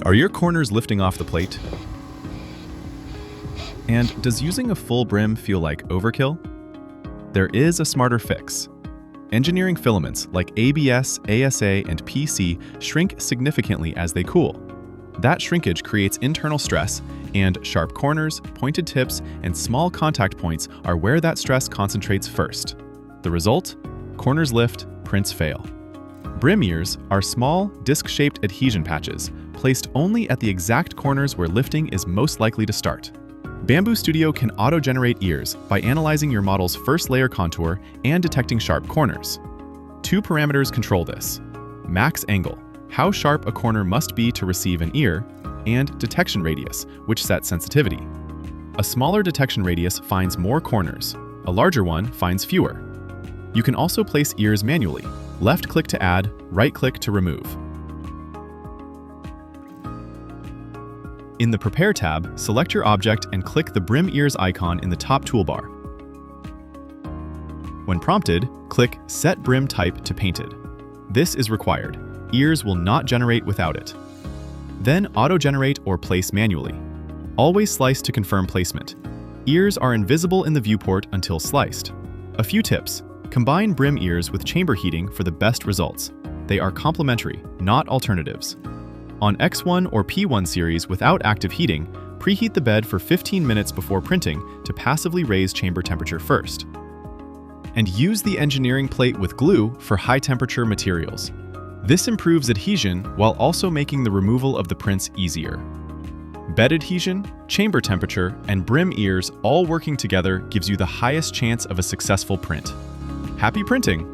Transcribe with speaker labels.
Speaker 1: Are your corners lifting off the plate? And does using a full brim feel like overkill? There is a smarter fix. Engineering filaments like ABS, ASA, and PC shrink significantly as they cool. That shrinkage creates internal stress, and sharp corners, pointed tips, and small contact points are where that stress concentrates first. The result? Corners lift, prints fail. Brim ears are small, disc-shaped adhesion patches, placed only at the exact corners where lifting is most likely to start. Bambu Studio can auto-generate ears by analyzing your model's first layer contour and detecting sharp corners. Two parameters control this: max angle, how sharp a corner must be to receive an ear, and detection radius, which sets sensitivity. A smaller detection radius finds more corners, a larger one finds fewer. You can also place ears manually. Left-click to add, right-click to remove. In the Prepare tab, select your object and click the Brim Ears icon in the top toolbar. When prompted, click Set Brim Type to Painted. This is required. Ears will not generate without it. Then auto-generate or place manually. Always slice to confirm placement. Ears are invisible in the viewport until sliced. A few tips. Combine brim ears with chamber heating for the best results. They are complementary, not alternatives. On X1 or P1 series without active heating, preheat the bed for 15 minutes before printing to passively raise chamber temperature first. And use the engineering plate with glue for high-temperature materials. This improves adhesion while also making the removal of the prints easier. Bed adhesion, chamber temperature, and brim ears all working together gives you the highest chance of a successful print. Happy printing!